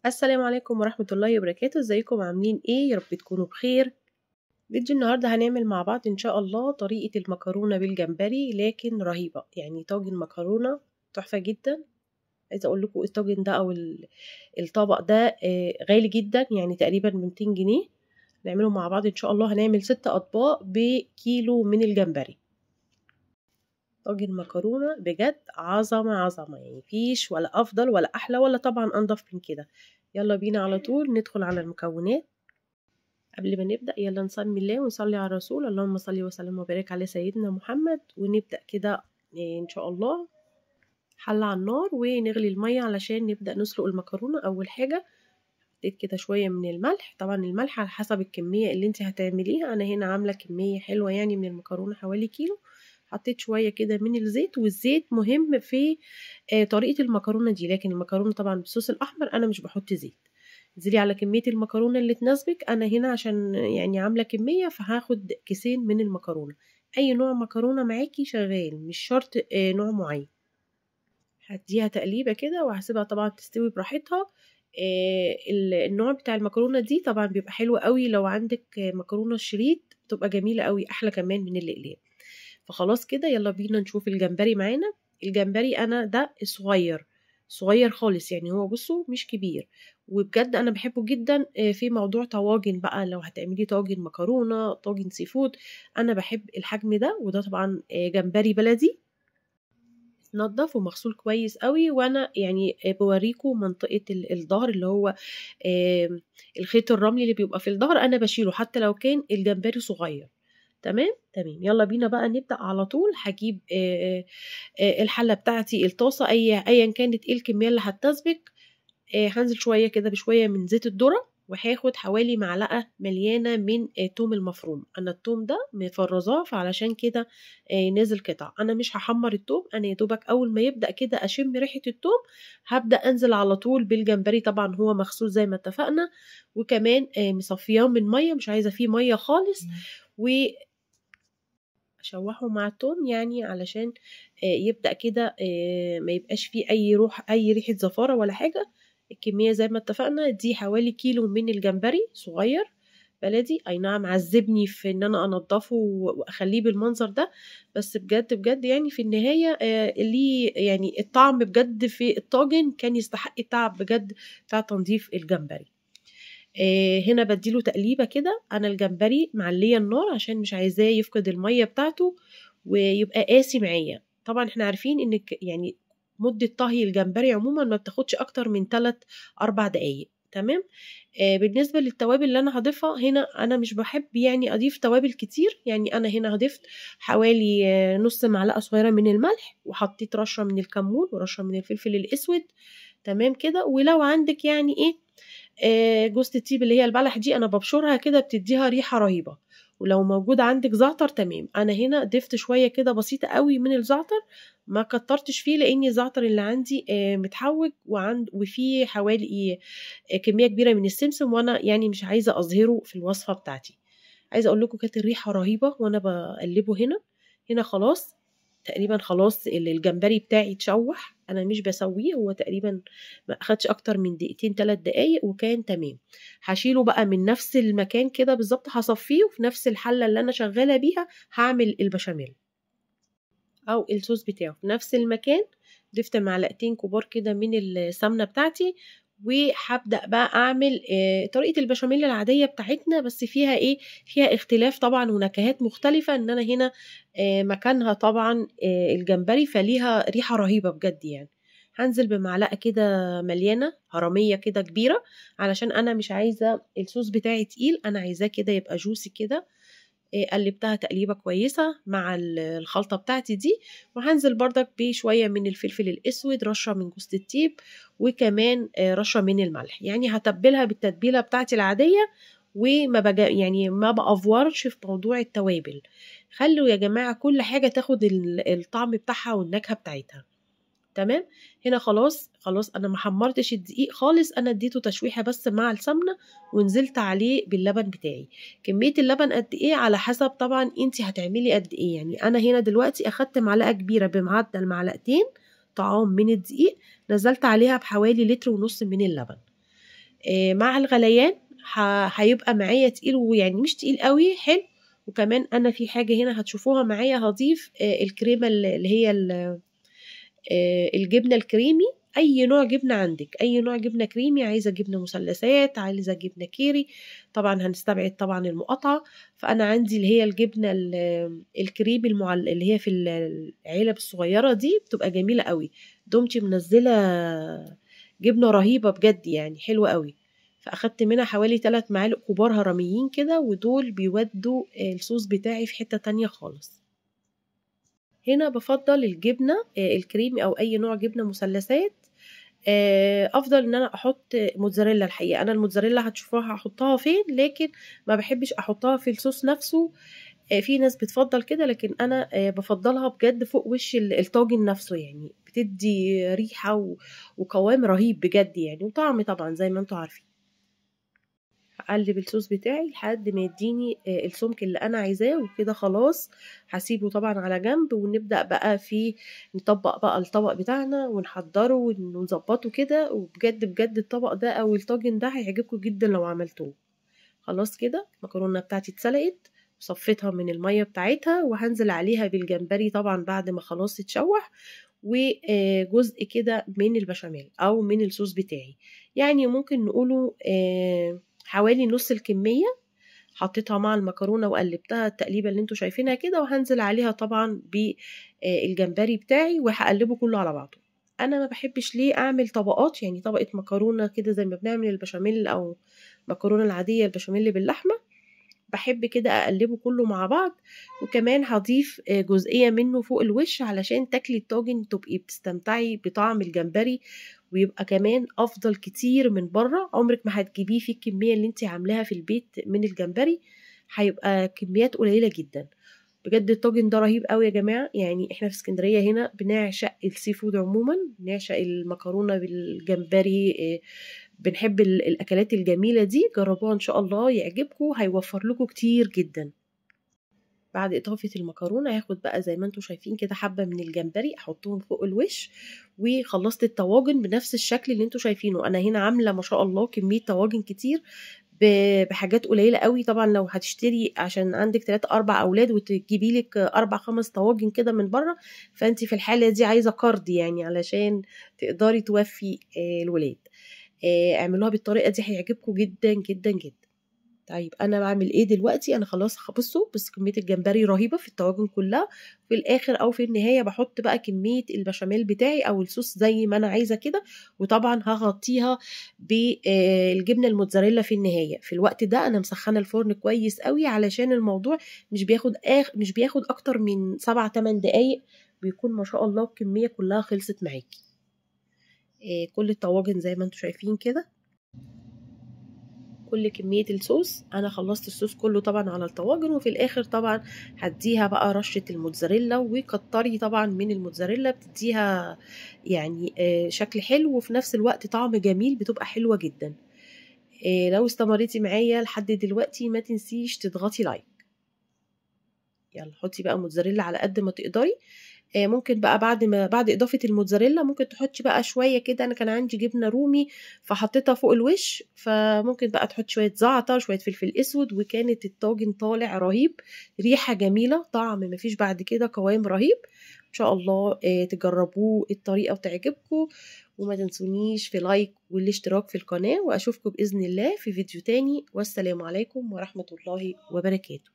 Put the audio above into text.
السلام عليكم ورحمة الله وبركاته. ازيكم عاملين ايه؟ يا رب تكونوا بخير. فيديو النهاردة هنعمل مع بعض ان شاء الله طريقة المكرونة بالجمبري، لكن رهيبة، يعني طاجن مكرونة تحفة جدا. عايزة اقول لكم الطاجن ده او الطبق ده غالي جدا، يعني تقريبا 200 جنيه. نعمله مع بعض ان شاء الله. هنعمل 6 اطباق بكيلو من الجمبري. طاجن مكرونة بجد عظمة عظمة، يعني مفيش ولا افضل ولا احلى ولا طبعا انضف من كده. يلا بينا على طول ندخل على المكونات. قبل ما نبدأ يلا نسمي الله ونصلي على الرسول. اللهم صل وسلم وبارك على سيدنا محمد. ونبدأ كده ان شاء الله. حل على النار ونغلي المية علشان نبدأ نسلق المكرونة. اول حاجة حطيت كده شوية من الملح، طبعا الملح على حسب الكمية اللي انت هتعمليها. انا هنا عاملة كمية حلوة يعني من المكرونة حوالي كيلو. حطيت شوية كده من الزيت، والزيت مهم في طريقة المكرونة دي، لكن المكرونة طبعا بالصوص الأحمر أنا مش بحط زيت. انزلي على كمية المكرونة اللي تناسبك. أنا هنا عشان يعني عاملة كمية فهاخد كيسين من المكرونة. أي نوع مكرونة معاكي شغال، مش شرط نوع معين. هديها تقليبة كده وهسيبها طبعا تستوي براحتها. النوع بتاع المكرونة دي طبعا بيبقى حلو قوي لو عندك مكرونة شريط، بتبقى جميلة قوي، أحلى كمان من الأقلام. فخلاص كده يلا بينا نشوف الجمبري معانا. الجمبري انا ده صغير صغير خالص، يعني هو بصوا مش كبير. وبجد انا بحبه جدا في موضوع طواجن بقى، لو هتعملي طاجن مكرونة طاجن سي فود انا بحب الحجم ده. وده طبعا جمبري بلدي نضف ومغسول كويس قوي. وانا يعني بوريكم منطقة الظهر اللي هو الخيط الرملي اللي بيبقى في الظهر، انا بشيله حتى لو كان الجمبري صغير. تمام تمام. يلا بينا بقى نبدأ على طول. هجيب الحلة بتاعتي، الطاسة، ايا كانت ايه الكمية اللي هتسبك. هنزل شوية كده بشوية من زيت الذرة، وهاخد حوالي معلقة مليانة من توم المفروم. انا التوم ده مفرزاه فعلشان كده نازل قطع. انا مش هحمر التوم، انا يا دوبك اول ما يبدأ كده اشم ريحة التوم هبدأ انزل على طول بالجمبري. طبعا هو مغسول زي ما اتفقنا، وكمان مصفياه من مية، مش عايزة فيه مية خالص. و اشوحه مع التوم يعني علشان يبدأ كده ما يبقاش فيه اي ريحة زفارة ولا حاجة. الكمية زي ما اتفقنا دي حوالي كيلو من الجمبري صغير بلدي. اي نعم عذبني في ان انا انضفه واخليه بالمنظر ده، بس بجد بجد يعني في النهاية ليه يعني الطعم بجد في الطاجن كان يستحق التعب بجد بتاع تنظيف الجمبري. هنا بديله تقليبة كده. انا الجمبري معلية النار عشان مش عايزاه يفقد المية بتاعته ويبقى قاسي معايا. طبعا احنا عارفين ان يعني مدة طهي الجمبري عموما ما بتاخدش اكتر من 3-4 دقايق. تمام. بالنسبة للتوابل اللي انا هضيفها هنا، انا مش بحب يعني اضيف توابل كتير. يعني انا هنا هضيف حوالي نص معلقة صغيرة من الملح، وحطيت رشة من الكمون ورشة من الفلفل الاسود. تمام كده. ولو عندك يعني ايه جوز الطيب اللي هي البلح دي، انا ببشرها كده بتديها ريحة رهيبة. ولو موجود عندك زعتر تمام. انا هنا ضفت شوية كده بسيطة قوي من الزعتر، ما كترتش فيه لان الزعتر اللي عندي متحوج وفيه حوالي كمية كبيرة من السمسم، وانا يعني مش عايزة اظهره في الوصفة بتاعتي. عايزة اقول لكم كانت الريحة رهيبة وانا بقلبه هنا خلاص تقريبا خلاص الجمبري بتاعي اتشوح. انا مش بسويه، هو تقريبا ما اخدش اكتر من 2-3 دقايق وكان تمام. هشيله بقى من نفس المكان كده بالظبط، هصفيه وفي نفس الحله اللي انا شغاله بيها هعمل البشاميل او الصوص بتاعه في نفس المكان. ضفت معلقتين كبار كده من السمنه بتاعتي، وهبدأ بقى اعمل طريقة البشاميل العادية بتاعتنا، بس فيها ايه، فيها اختلاف طبعا ونكهات مختلفة. ان انا هنا مكانها طبعا الجمبري فليها ريحة رهيبة بجد يعني. هنزل بمعلقة كده مليانة هرمية كده كبيرة، علشان انا مش عايزة الصوص بتاعي تقيل، انا عايزاه كده يبقى جوسي كده. قلبتها تقليبة كويسة مع الخلطة بتاعتي دي. وهنزل بردك بشوية من الفلفل الأسود، رشة من جوز الطيب، وكمان رشة من الملح. يعني هتبلها بالتتبيلة بتاعتي العادية، وما بجا يعني ما بأفورش في موضوع التوابل. خلوا يا جماعة كل حاجة تاخد الطعم بتاعها والنكهة بتاعتها. تمام. هنا خلاص انا ما حمرتش الدقيق خالص، انا اديته تشويحه بس مع السمنه، ونزلت عليه باللبن بتاعي. كميه اللبن قد ايه على حسب طبعا انت هتعملي قد ايه. يعني انا هنا دلوقتي اخدت معلقه كبيره بمعدل معلقتين طعام من الدقيق، نزلت عليها بحوالي 1.5 لتر من اللبن. مع الغليان هيبقى معايا تقيل، ويعني مش تقيل قوي، حلو. وكمان انا في حاجه هنا هتشوفوها معايا، هضيف الكريمه اللي هي الجبنه الكريمي. اي نوع جبنه عندك، اي نوع جبنه كريمي، عايزه جبنه مثلثات، عايزه جبنه كيري، طبعا هنستبعد طبعا المقاطعه. فانا عندي اللي هي الجبنه الكريمي اللي هي في العلب الصغيره دي، بتبقى جميله قوي. دومتي منزله جبنه رهيبه بجد، يعني حلوه قوي. فاخدت منها حوالي 3 معالق كبار هرميين كده، ودول بيودوا الصوص بتاعي في حته تانية خالص. هنا بفضل الجبنة الكريمي أو أي نوع جبنة مثلثات. أفضل إن أنا أحط موتزاريلا. الحقيقة أنا الموتزاريلا هتشوفوها هحطها فين، لكن ما بحبش أحطها في الصوص نفسه. في ناس بتفضل كده، لكن أنا بفضلها بجد فوق وش الطاجن نفسه، يعني بتدي ريحة وقوام رهيب بجد يعني، وطعم طبعا زي ما انتوا عارفين. هقلب الصوص بتاعي لحد ما يديني السمك اللي انا عايزاه، وكده خلاص هسيبه طبعا على جنب، ونبدأ بقى نطبق بقى الطبق بتاعنا ونحضره ونظبطه كده. وبجد بجد الطبق ده او الطاجن ده هيعجبكم جدا لو عملتوه. خلاص كده المكرونة بتاعتي اتسلقت، صفيتها من المية بتاعتها، وهنزل عليها بالجمبري طبعا بعد ما خلاص اتشوح، وجزء كده من البشاميل او من الصوص بتاعي. يعني ممكن نقوله حوالي نص الكمية حطيتها مع المكرونة وقلبتها التقليبة اللي انتوا شايفينها كده، وهنزل عليها طبعا بالجمبري بتاعي، وهقلبه كله على بعضه. انا ما بحبش ليه اعمل طبقات، يعني طبقة مكرونة كده زي ما بنعمل البشاميل او مكرونة العادية البشاميل باللحمة. بحب كده اقلبه كله مع بعض، وكمان هضيف جزئية منه فوق الوش علشان تاكلي الطاجن تبقي بتستمتعي بطعم الجمبري، ويبقى كمان افضل كتير من بره. عمرك ما هتجيبيه في الكمية اللي انت عاملاها في البيت من الجمبري، هيبقى كميات قليلة جدا. بجد الطاجن ده رهيب قوي يا جماعة. يعني احنا في اسكندرية هنا بنعشق السي فود عموما، بنعشق المكرونة بالجمبري، بنحب الاكلات الجميلة دي. جربوها ان شاء الله يعجبكم، هيوفر لكم كتير جدا. بعد اضافة المكرونة هاخد بقى زي ما انتوا شايفين كده حبة من الجمبري احطهم فوق الوش، وخلصت الطواجن بنفس الشكل اللي انتوا شايفينه. انا هنا عاملة ما شاء الله كمية طواجن كتير بحاجات قليلة قوي. طبعا لو هتشتري عشان عندك 3-4 أولاد وتجيبي لك 4-5 طواجن كده من بره، فانت في الحالة دي عايزة قرض يعني علشان تقدري توفي الولاد. اعملوها بالطريقة دي هيعجبكم جدا جدا جدا. طيب انا بعمل ايه دلوقتي؟ انا خلاص بصوا، بس كميه الجمبري رهيبه في الطواجن كلها. في الاخر او في النهايه بحط بقى كميه البشاميل بتاعي او الصوص زي ما انا عايزه كده، وطبعا هغطيها بالجبنه الموتزاريلا في النهايه. في الوقت ده انا مسخنه الفرن كويس قوي علشان الموضوع مش بياخد اكتر من 7-8 دقايق، بيكون ما شاء الله الكميه كلها خلصت معاكي. كل الطواجن زي ما انتم شايفين كده، كل كمية الصوص انا خلصت الصوص كله طبعا على الطواجن. وفي الاخر طبعا هديها بقى رشة الموتزاريلا، وكتري طبعا من الموتزاريلا بتديها يعني شكل حلو، وفي نفس الوقت طعم جميل، بتبقى حلوة جدا. لو استمريتي معايا لحد دلوقتي ما تنسيش تضغطي لايك. يلا حطي بقى موتزاريلا على قد ما تقدري. ممكن بقى بعد اضافه الموتزاريلا ممكن تحطي بقى شويه كده. انا كان عندي جبنه رومي فحطيتها فوق الوش، فممكن بقى تحطي شويه زعتر شويه فلفل اسود، وكانت الطاجن طالع رهيب، ريحه جميله، طعم مفيش بعد كده، قوام رهيب. ان شاء الله تجربوه الطريقه وتعجبكم. وما تنسونيش في لايك والاشتراك في القناه، واشوفكم باذن الله في فيديو تاني، والسلام عليكم ورحمه الله وبركاته.